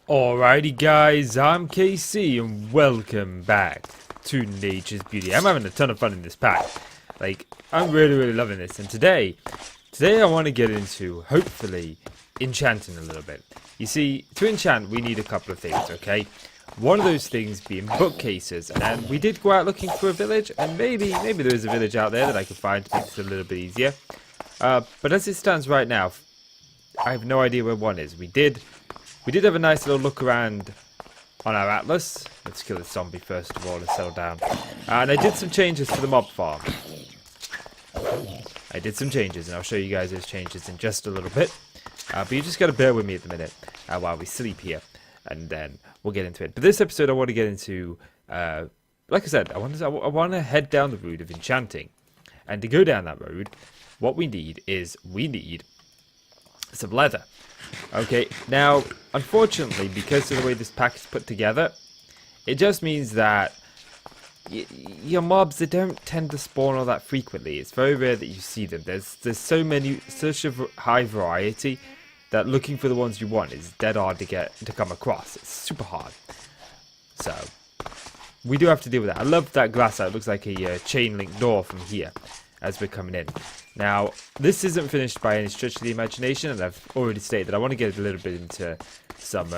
Alrighty guys, I'm KC and welcome back to Nature's Beauty. I'm having a ton of fun in this pack. I'm really loving this. And today I want to get into, hopefully, enchanting a little bit. You see, to enchant we need a couple of things, okay? One of those things being bookcases. And we did go out looking for a village, and maybe there is a village out there that I could find to make this a little bit easier. But as it stands right now, I have no idea where one is. We did have a nice little look around on our atlas. Let's kill this zombie first of all and settle down. And I did some changes to the mob farm. I did some changes, and I'll show you guys those changes in just a little bit. But you just got to bear with me at the minute while we sleep here, and then we'll get into it. But this episode I want to get into, like I said, I want to head down the route of enchanting. And to go down that road, what we need is some leather. Okay, now, unfortunately, because of the way this pack is put together, it just means that your mobs, they don't tend to spawn all that frequently. It's very rare that you see them. There's such a high variety that looking for the ones you want is dead hard to come across. It's super hard. So, we do have to deal with that. I love that glass out. It looks like a chain link door from here as we're coming in. Now, this isn't finished by any stretch of the imagination, and I've already stated that I want to get a little bit into some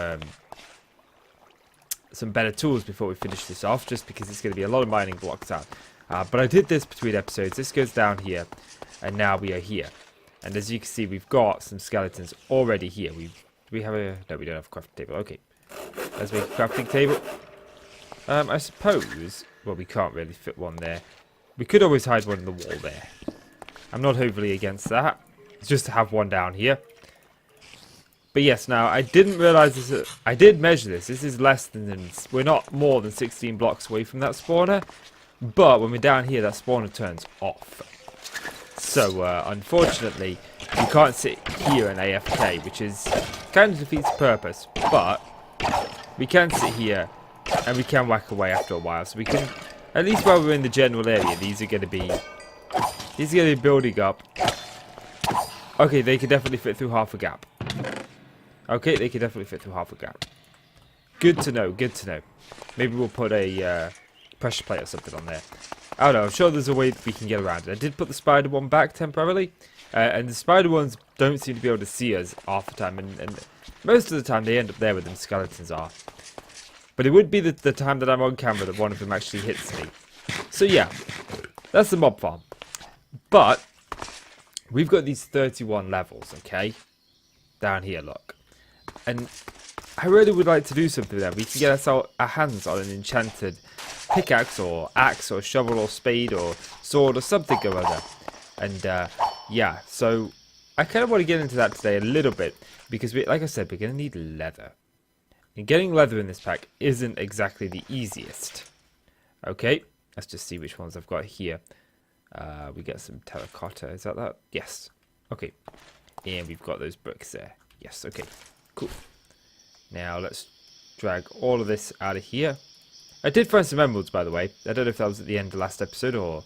better tools before we finish this off, just because it's going to be a lot of mining blocks out. But I did this between episodes. This goes down here, and now we are here. And as you can see, we've got some skeletons already here. Do we have a... No, we don't have a crafting table. Okay. Let's make a crafting table. I suppose... Well, we can't really fit one there. We could always hide one in the wall there. I'm not overly against that. It's just to have one down here. But yes, now, I didn't realize this. I did measure this. This is less than... We're not more than 16 blocks away from that spawner. But when we're down here, that spawner turns off. So, unfortunately, you can't sit here in AFK, which is kind of defeats the purpose. But we can sit here, and we can whack away after a while. So we can... At least while we're in the general area, these are going to be building up. Okay, they can definitely fit through half a gap. Okay, they can definitely fit through half a gap. Good to know, good to know. Maybe we'll put a pressure plate or something on there. I don't know, I'm sure there's a way that we can get around it. I did put the spider one back temporarily. And the spider ones don't seem to be able to see us half the time. And most of the time they end up there where them skeletons are. But it would be the time that I'm on camera that one of them actually hits me. So yeah, that's the mob farm. But we've got these 31 levels, okay? Down here, look. And I really would like to do something there. We can get our hands on an enchanted pickaxe or axe or shovel or spade or sword or something or other. And yeah, so I kind of want to get into that today a little bit. Because, like I said, we're going to need leather. And getting leather in this pack isn't exactly the easiest. Okay, let's just see which ones I've got here. We get some terracotta. Is that? Yes. Okay. And we've got those bricks there. Yes, okay. Cool. Now let's drag all of this out of here. I did find some emeralds, by the way. I don't know if that was at the end of the last episode or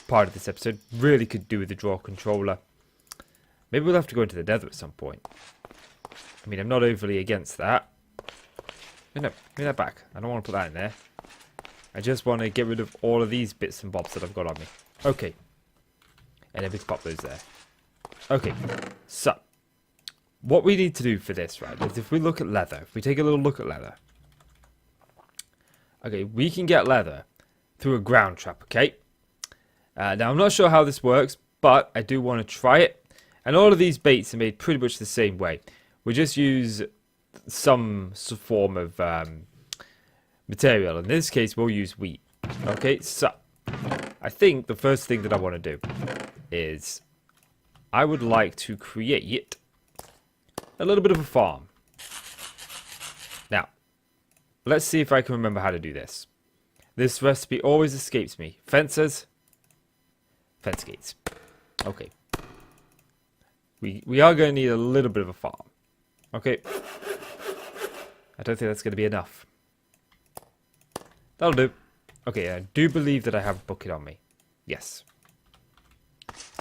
part of this episode. Really could do with the draw controller. Maybe we'll have to go into the nether at some point. I mean, I'm not overly against that. No, give me that back. I don't want to put that in there. I just want to get rid of all of these bits and bobs that I've got on me. Okay. And then we can pop those there. Okay. So, what we need to do for this, right, is if we look at leather, if we take a little look at leather. Okay, we can get leather through a ground trap, okay? Now, I'm not sure how this works, but I do want to try it. And all of these baits are made pretty much the same way. We just use some form of material. In this case, we'll use wheat. Okay, so I think the first thing that I want to do is I would like to create a little bit of a farm. Now, let's see if I can remember how to do this. This recipe always escapes me. Fences, fence gates. Okay. We are going to need a little bit of a farm. Okay. I don't think that's going to be enough. That'll do. Okay, I do believe that I have a bucket on me. Yes.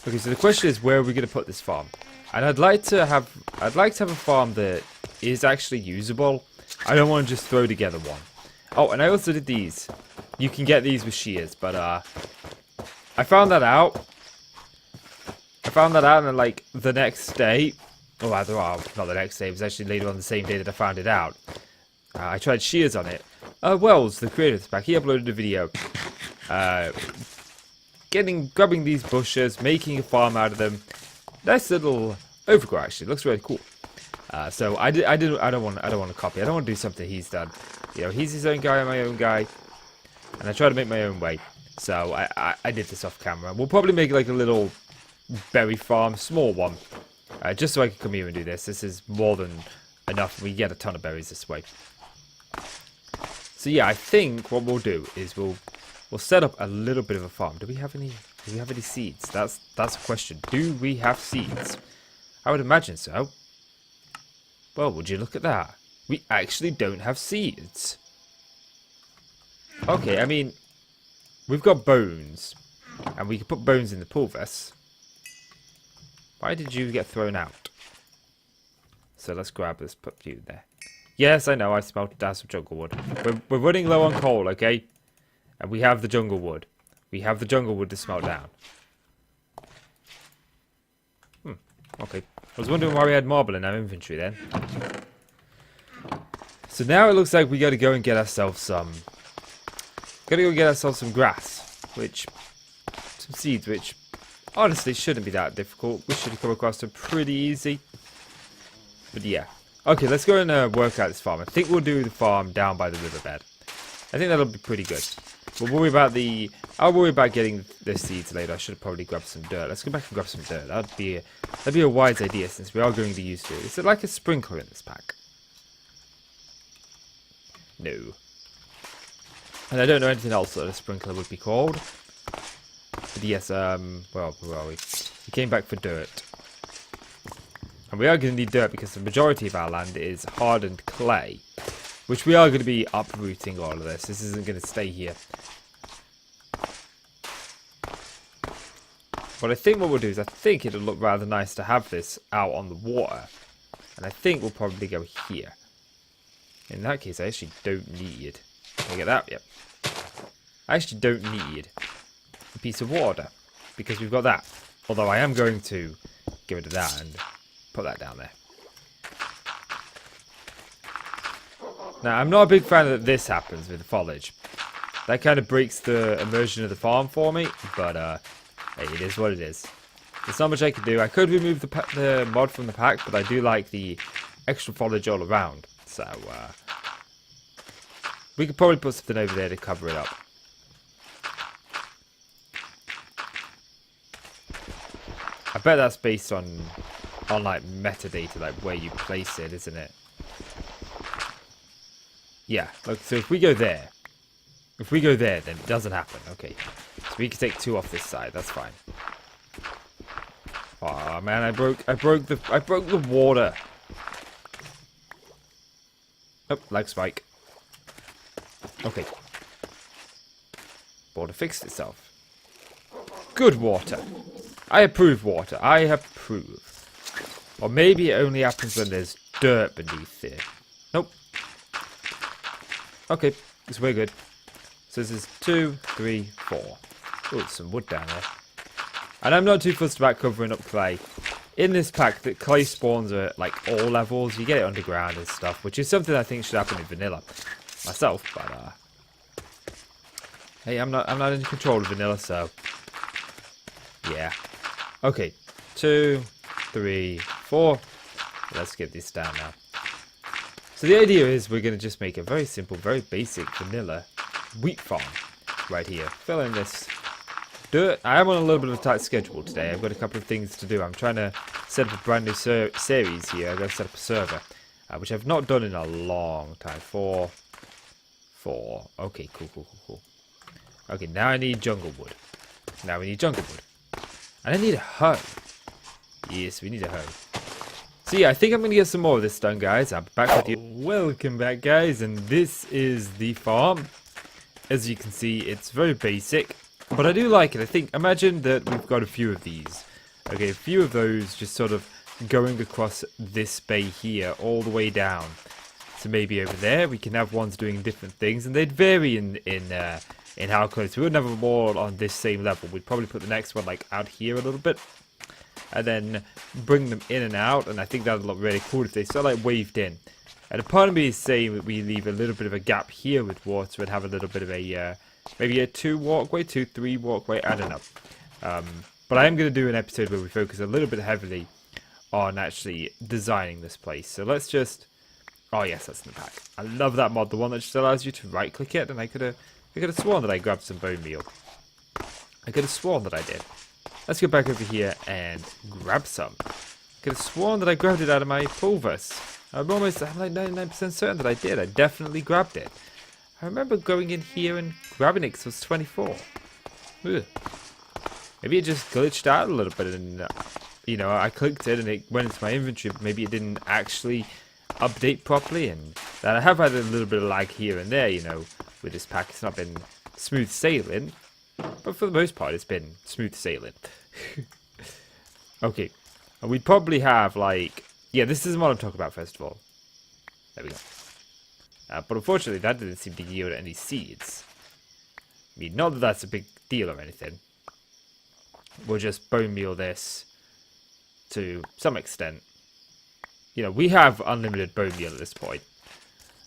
Okay, so the question is, where are we going to put this farm? And I'd like to have a farm that is actually usable. I don't want to just throw together one. Oh, and I also did these. You can get these with shears, but I found that out. And then, like, the next day, oh, not the next day, it was actually later on the same day that I found it out. I tried shears on it. Wells, the creator of this pack, he uploaded a video. Grabbing these bushes, making a farm out of them. Nice little overgrow, actually. It looks really cool. So I don't want to copy. I don't want to do something he's done. You know, he's his own guy, I'm my own guy, and I try to make my own way. So I did this off camera. We'll probably make like a little berry farm, small one, just so I can come here and do this. This is more than enough. We get a ton of berries this way. So yeah, I think what we'll do is we'll set up a little bit of a farm. Do we have any seeds? That's a question. Do we have seeds? I would imagine so. Well, would you look at that? We actually don't have seeds. Okay, I mean, we've got bones. And we can put bones in the pulvers. Why did you get thrown out? So let's grab this, put you there. Yes, I know, I smelled down some jungle wood. We're running low on coal, okay? And we have the jungle wood. We have the jungle wood to smelt down. Okay. I was wondering why we had marble in our inventory then. So now it looks like we gotta go and get ourselves some... some grass. Some seeds, which honestly shouldn't be that difficult. We should have come across them pretty easy. But yeah. Okay, let's go and work out this farm. I think we'll do the farm down by the riverbed. I think that'll be pretty good. I'll worry about getting the seeds later. I should have probably grabbed some dirt. Let's go back and grab some dirt. That'd be a wise idea since we are going to use dirt. Is it like a sprinkler in this pack? No. And I don't know anything else that a sprinkler would be called. But yes, well, where are we? We came back for dirt. And we are going to need dirt because the majority of our land is hardened clay. Which we are going to be uprooting all of this. This isn't going to stay here. But I think what we'll do is I think it'll look rather nice to have this out on the water. And I think we'll probably go here. In that case, I actually don't need... Look at that, yep. I actually don't need a piece of water. Because we've got that. Although I am going to get rid of that and put that down there. Now, I'm not a big fan that this happens with the foliage. That kind of breaks the immersion of the farm for me, but hey, it is what it is. There's not much I can do. I could remove the mod from the pack, but I do like the extra foliage all around. So, we could probably put something over there to cover it up. I bet that's based on like metadata, like where you place it, isn't it? Yeah, look, so if we go there, then it doesn't happen. Okay, so we can take 2 off this side. That's fine. Oh man, I broke the water. Oh, lag spike. Okay. Water fixed itself. Good water. I approve water. I approve. Or maybe it only happens when there's dirt beneath it. Nope. Okay, so we're good. So this is 2, 3, 4. Oh, there's some wood down there. And I'm not too fussed about covering up clay. In this pack, the clay spawns are at like all levels. You get it underground and stuff, which is something I think should happen in vanilla myself. But hey, I'm not in control of vanilla, so yeah. Okay, 2, 3, 4. Let's get this down now. So the idea is we're going to just make a very simple, very basic vanilla wheat farm right here. Fill in this dirt. I am on a little bit of a tight schedule today. I've got a couple of things to do. I'm trying to set up a brand new series here. I've got to set up a server, which I've not done in a long time. 4. Okay, cool. Okay, now I need jungle wood. Now we need jungle wood. And I need a hoe. Yes, we need a hoe. So yeah, I think I'm going to get some more of this done, guys. I'm back with you. Welcome back, guys, and this is the farm. As you can see, it's very basic, but I do like it. I think, imagine that we've got a few of these. Okay, a few of those just sort of going across this bay here, all the way down. So maybe over there we can have ones doing different things, and they'd vary in how close. We wouldn't have them all on this same level. We'd probably put the next one like out here a little bit, and then bring them in and out. And I think that would look really cool if they sort of like waved in. And a part of me is saying that we leave a little bit of a gap here with water and have a little bit of a maybe a 3 walkway. I don't know. But I am going to do an episode where we focus a little bit heavily on actually designing this place. So let's just... Oh, yes, that's in the pack. I love that mod, the one that just allows you to right-click it. And I could have sworn that I grabbed some bone meal. I could have sworn that I did. Let's go back over here and grab some. I could have sworn that I grabbed it out of my pulvers. I'm like 99% certain that I did. I definitely grabbed it. I remember going in here and grabbing it because it was 24. Ugh. Maybe it just glitched out a little bit and, you know, I clicked it and it went into my inventory, but maybe it didn't actually update properly. And that I have had a little bit of lag here and there, you know, with this pack. It's not been smooth sailing, but for the most part, it's been smooth sailing. Okay, and we'd probably have, like... Yeah, this is what I'm talking about, first of all. There we go. But unfortunately, that didn't seem to yield any seeds. I mean, not that that's a big deal or anything. We'll just bone meal this to some extent. You know, we have unlimited bone meal at this point.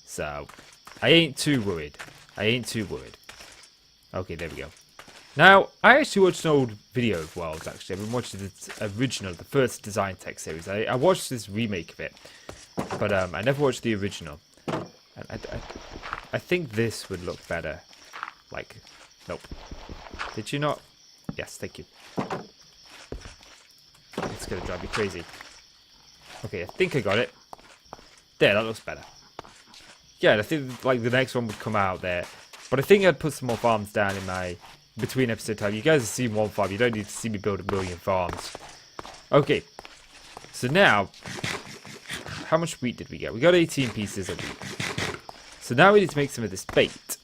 So, I ain't too worried. Okay, there we go. Now, I actually watched an old video of Worlds, actually. I've been watching the original, the first Design Tech series. I watched this remake of it, but I never watched the original. And I think this would look better. Like, nope. Did you not? Yes, thank you. It's going to drive me crazy. Okay, I think I got it. There, that looks better. Yeah, I think like the next one would come out there. But I think I'd put some more farms down in my... between episode time. You guys have seen one farm. You don't need to see me build a million farms. Okay. So now, how much wheat did we get? We got 18 pieces of wheat. So now we need to make some of this bait.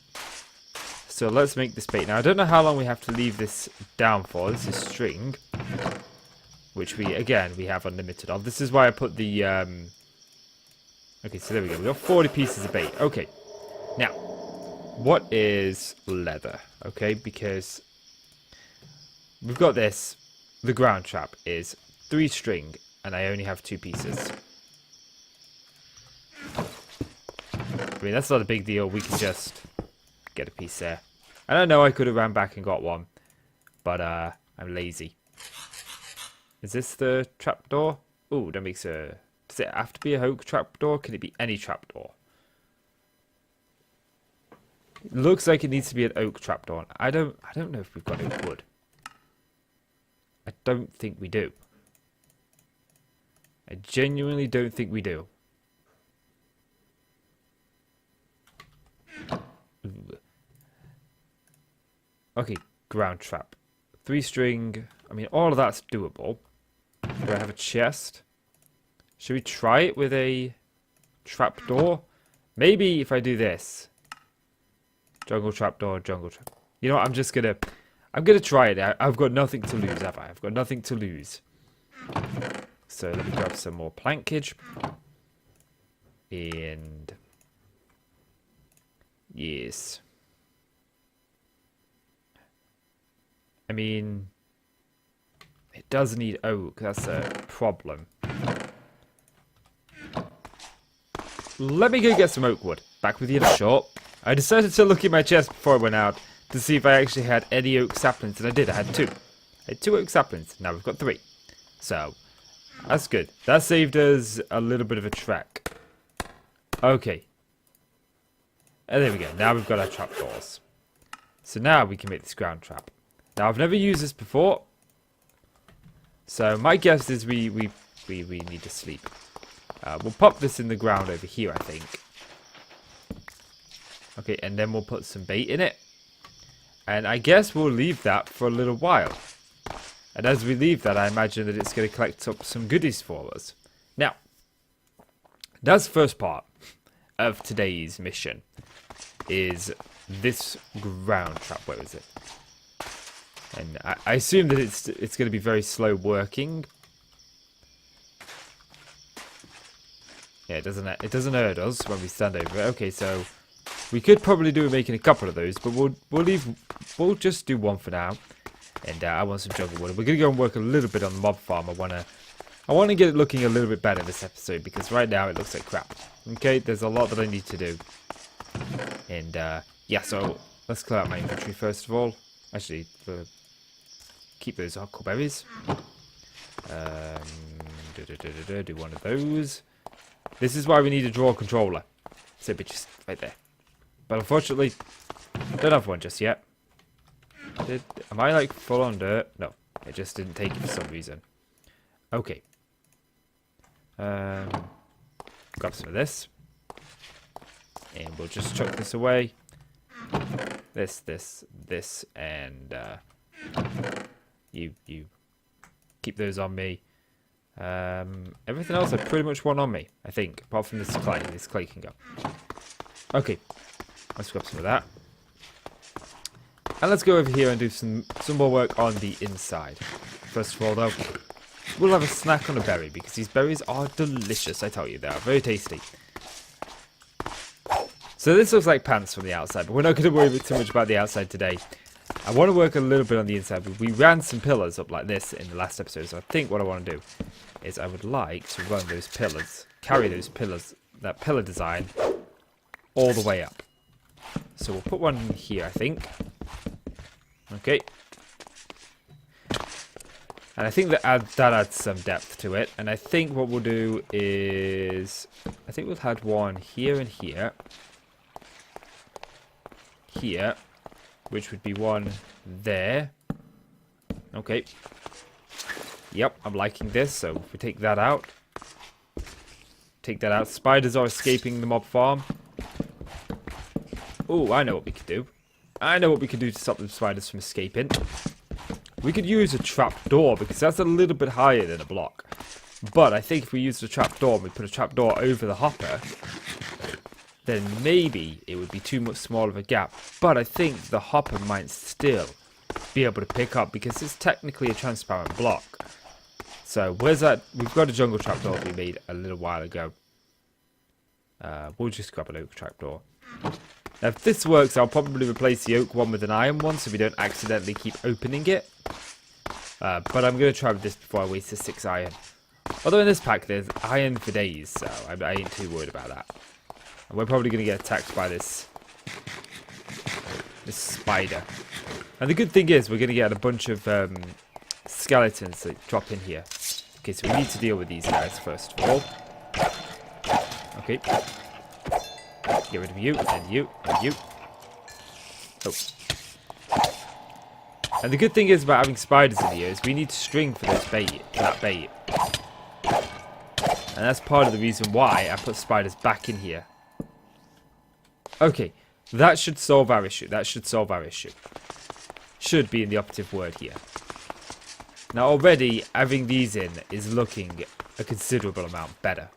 So let's make this bait. Now I don't know how long we have to leave this down for. This is string. Which we have unlimited of. This is why I put the... Okay, so there we go. We got 40 pieces of bait. Okay. Now, what is leather? Okay, because we've got this. The ground trap is 3 string, and I only have 2 pieces. I mean, that's not a big deal. We can just get a piece there. I don't know. I could have ran back and got one, but I'm lazy. Is this the trapdoor? Oh, that makes a... Does it have to be a oak trapdoor? Can it be any trapdoor? It looks like it needs to be an oak trapdoor. I don't know if we've got oak wood. I don't think we do. I genuinely don't think we do. Ooh. Okay, ground trap. 3 string. I mean, all of that's doable. Do I have a chest? Should we try it with a trapdoor? Maybe if I do this. Jungle trapdoor, jungle trap. You know what? I'm gonna try it. I've got nothing to lose, have I? I've got nothing to lose. So let me grab some more plankage. And yes. I mean, it does need oak. That's a problem. Let me go get some oak wood. Back with you in a short. I decided to look in my chest before I went out to see if I actually had any oak saplings, and I did. I had 2. I had 2 oak saplings. Now we've got 3. So, that's good. That saved us a little bit of a trek. Okay. And there we go. Now we've got our trapdoors. So now we can make this ground trap. Now, I've never used this before. So, my guess is we need to sleep. We'll pop this in the ground over here, I think. Okay, and then we'll put some bait in it. And I guess we'll leave that for a little while. And as we leave that, I imagine that it's going to collect up some goodies for us. Now, that's the first part of today's mission. Is this ground trap. Where is it? And I assume that it's going to be very slow working. Yeah, it doesn't hurt us when we stand over it. Okay, so we could probably do making a couple of those, but we'll just do one for now. And I want some jungle wood. We're gonna go and work a little bit on the mob farm. I wanna get it looking a little bit better this episode, because right now it looks like crap. Okay, there's a lot that I need to do. And yeah, so let's clear out my inventory first of all. Actually, keep those hardcore berries. Do one of those. This is why we need a draw controller. So bitches, right there. But unfortunately, don't have one just yet. Am I like full on dirt? No, it just didn't take it for some reason. Okay. Grab some of this. And we'll just chuck this away. This, and you keep those on me. Everything else I pretty much want on me, I think, apart from this clay. This clay can go. Okay, let's grab some of that. And let's go over here and do some more work on the inside. First of all, though, we'll have a snack on a berry, because these berries are delicious, I tell you. They are very tasty. So this looks like pants from the outside, but we're not going to worry too much about the outside today. I want to work a little bit on the inside, but we ran some pillars up like this in the last episode, so I think what I want to do is I would like to run those pillars, carry those pillars, that pillar design, all the way up. So we'll put one here, I think. Okay. And I think that adds some depth to it, and I think what we'll do is, I think we'll add one here and here. Here, which would be one there. Okay. Yep, I'm liking this. So if we take that out. Spiders are escaping the mob farm. Oh, I know what we could do. I know what we could do to stop the spiders from escaping. We could use a trapdoor, because that's a little bit higher than a block. But I think if we use the trapdoor and we put a trapdoor over the hopper, then maybe it would be too much small of a gap. But I think the hopper might still be able to pick up, because it's technically a transparent block. So where's that? We've got a jungle trapdoor we made a little while ago. We'll just grab an oak trapdoor. Now if this works, I'll probably replace the oak one with an iron one, so we don't accidentally keep opening it. But I'm going to try with this before I waste the 6 iron. Although in this pack there's iron for days, so I ain't too worried about that. And we're probably going to get attacked by this spider. And the good thing is we're going to get a bunch of skeletons that drop in here. Okay, so we need to deal with these guys first of all. Okay. Get rid of you, and you, and you. Oh. And the good thing is about having spiders in here is we need string for this bait, for that bait. And that's part of the reason why I put spiders back in here. Okay, that should solve our issue. Should be in the operative word here. Now already having these in is looking a considerable amount better.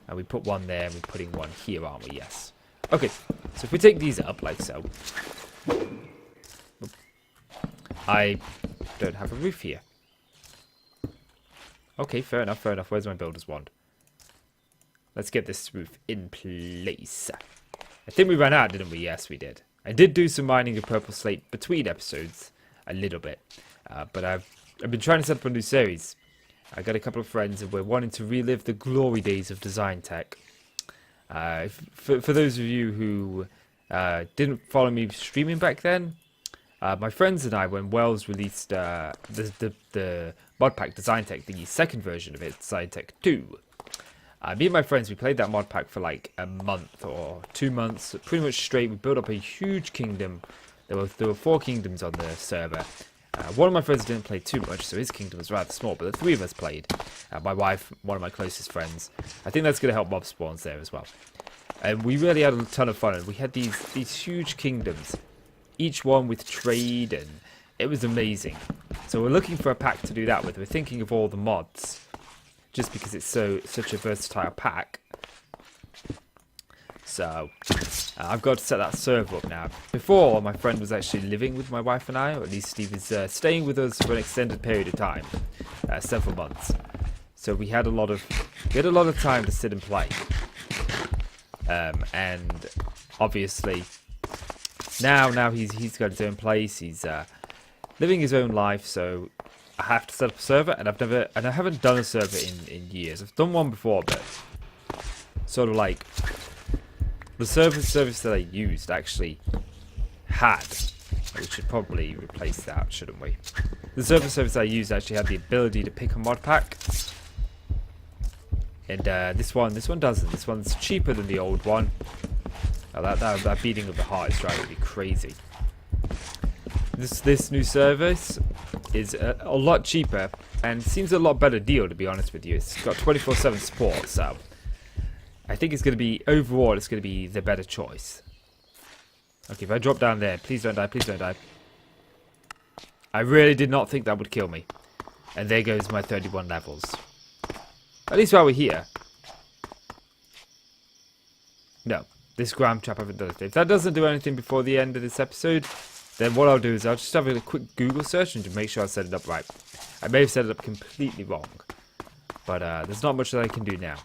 And we put one there and we're putting one here, aren't we? Yes. Okay, so if we take these up like so. I don't have a roof here. Okay, fair enough. Where's my builder's wand? Let's get this roof in place. I think we ran out, didn't we? Yes, we did. I did do some mining of purple slate between episodes, a little bit. But I've been trying to set up a new series. I got a couple of friends and we're wanting to relive the glory days of design tech. For those of you who didn't follow me streaming back then, my friends and I, when Wells released the Modpack Design Tech, the second version of it, Design Tech 2, me and my friends, we played that mod pack for like a month or 2 months, pretty much straight. We built up a huge kingdom. There were 4 kingdoms on the server. One of my friends didn't play too much, so his kingdom was rather small, but the 3 of us played. My wife, one of my closest friends. I think that's going to help mob spawns there as well. And we really had a ton of fun, and we had these huge kingdoms, each one with trade, and it was amazing. So we're looking for a pack to do that with. We're thinking of all the mods, just because it's such a versatile pack. So I've got to set that server up now. Before, my friend was actually living with my wife and I, or at least he was staying with us for an extended period of time, several months. So we had a lot of we had a lot of time to sit and play. And obviously, now he's got his own place. He's living his own life, so I have to set up a server, and I haven't done a server in years. I've done one before, but sort of like the service that I used actually had. We should probably replace that, shouldn't we? The service I used actually had the ability to pick a mod pack, and this one doesn't. This one's cheaper than the old one. Oh, that beating of the heart is driving me crazy. This new service is a lot cheaper and seems a lot better deal, to be honest with you. It's got 24/7 support, so I think it's going to be, overall, it's going to be the better choice. Okay, if I drop down there, please don't die, please don't die. I really did not think that would kill me. And there goes my 31 levels. At least while we're here. No, this gram trap haven't done it. If that doesn't do anything before the end of this episode, then what I'll do is I'll just have a quick Google search and to make sure I set it up right. I may have set it up completely wrong. But there's not much that I can do now.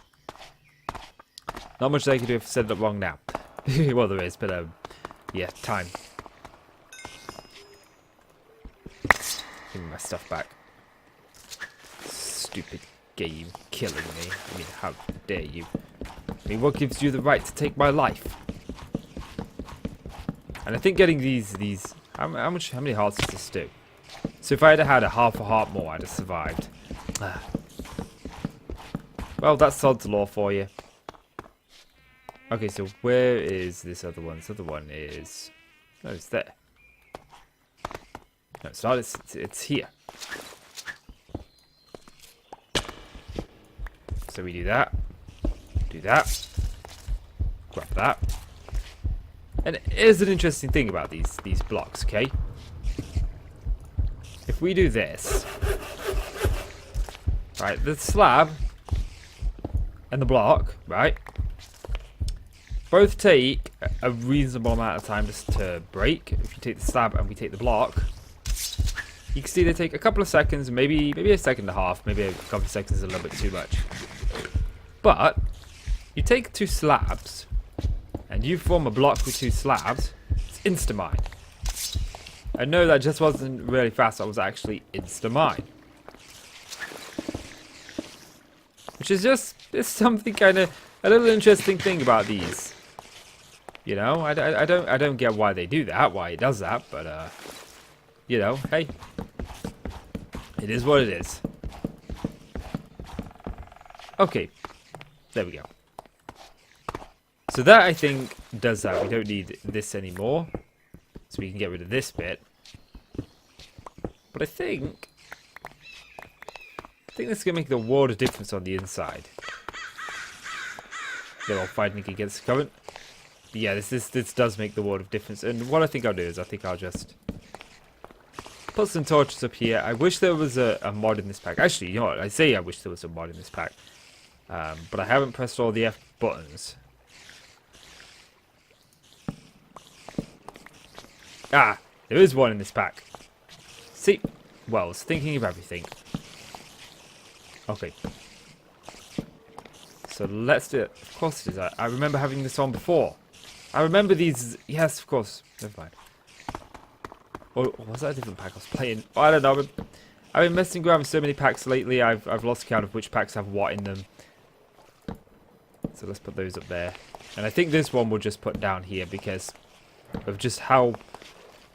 Not much that I can do if I set it up wrong now. Well, there is, but yeah, time. Give me my stuff back. Stupid game killing me. I mean, how dare you? I mean, what gives you the right to take my life? And I think getting these how many hearts does this do? So if I had had a half a heart more, I'd have survived. Well, that's sod's law for you. Okay, so where is this other one? This other one is... No, it's there. No, it's not. It's here. So we do that. Do that. Grab that. And here's an interesting thing about these blocks, okay? If we do this... Right, the slab and the block, right? Both take a reasonable amount of time to break. If you take the slab and we take the block, you can see they take a couple of seconds, maybe a second and a half, maybe a couple of seconds is a little bit too much. But you take two slabs and you form a block with two slabs, it's insta-mine. I know that just wasn't really fast, that was actually insta-mine. Which is just, it's something kind of, a little interesting thing about these. You know, I don't get why they do that, why it does that, but, you know, hey. It is what it is. Okay. There we go. So that, I think, does that. We don't need this anymore. So we can get rid of this bit. But I think this is going to make the world of difference on the inside. They're all fighting against the current. But yeah, this does make the world of difference. And what I think I'll do is I think I'll just put some torches up here. I wish there was a mod in this pack. Actually, you know what? I say I wish there was a mod in this pack. But I haven't pressed all the F buttons. Ah, there is one in this pack. See? Well, it's thinking of everything. Okay. So let's do it. Of course it is. I remember having this on before. I remember these. Yes, of course. Never mind. Or was that a different pack I was playing? Oh, I don't know. I've been messing around with so many packs lately. I've lost count of which packs have what in them. So let's put those up there. And I think this one we'll just put down here because of just how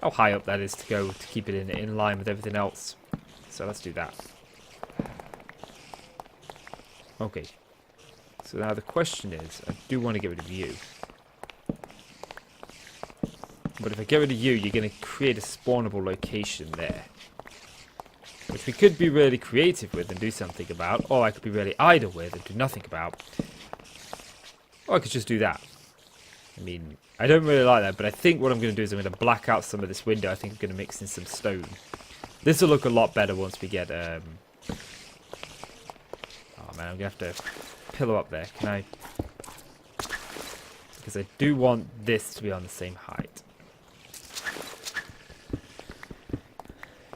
high up that is to go to keep it in line with everything else. So let's do that. Okay. So now the question is, I do want to get rid of you. But if I get rid of you, you're going to create a spawnable location there. Which we could be really creative with and do something about. Or I could be really idle with and do nothing about. Or I could just do that. I mean, I don't really like that, but I think what I'm going to do is I'm going to black out some of this window. I think I'm going to mix in some stone. This will look a lot better once we get... Oh man, I'm going to have to pillow up there. Can I... Because I do want this to be on the same height.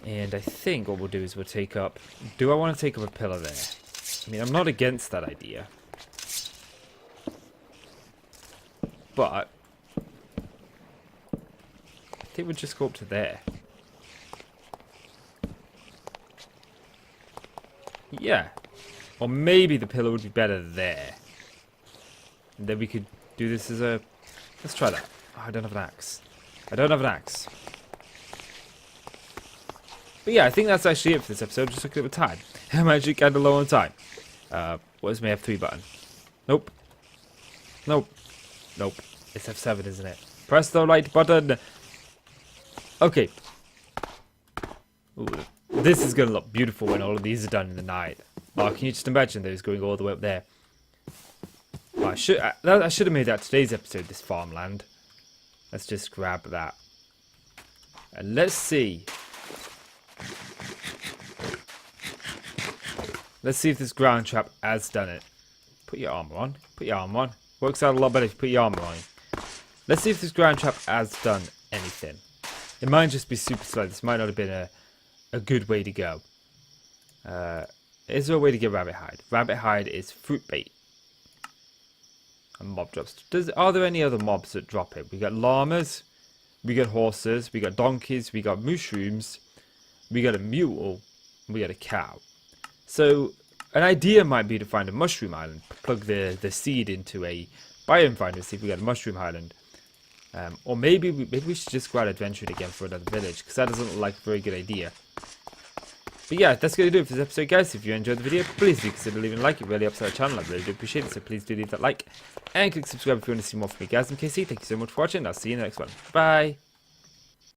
And I think what we'll do is we'll take up... Do I want to take up a pillar there? I mean, I'm not against that idea. But I think we'll just go up to there. Yeah. Or maybe the pillar would be better there. And then we could do this as a... Let's try that. Oh, I don't have an axe. I don't have an axe. But yeah, I think that's actually it for this episode. Just looking at the time. I'm actually kind of low on time. What is my F3 button? Nope. Nope. Nope. It's F7, isn't it? Press the right button. Okay. Ooh, this is going to look beautiful when all of these are done in the night. Oh, can you just imagine those going all the way up there? Oh, I should have made that today's episode, this farmland. Let's just grab that. And let's see. Let's see if this ground trap has done it. Put your armor on. Put your armor on. Works out a lot better if you put your armor on. Let's see if this ground trap has done anything. It might just be super slow. This might not have been a good way to go. Is there a way to get rabbit hide? Rabbit hide is fruit bait. And mob drops. Are there any other mobs that drop it? We got llamas. We got horses. We got donkeys. We got mushrooms. We got a mule. We got a cow. So an idea might be to find a mushroom island. Plug the seed into a biome finder. See if we got a mushroom island. Or maybe we should just go out adventuring again for another village. Because that doesn't look like a very good idea. But yeah, that's going to do it for this episode, guys. If you enjoyed the video, please do consider leaving a like. It really helps out the channel. I really do appreciate it. So please do leave that like. And click subscribe if you want to see more from me, guys. And KC, thank you so much for watching. I'll see you in the next one. Bye.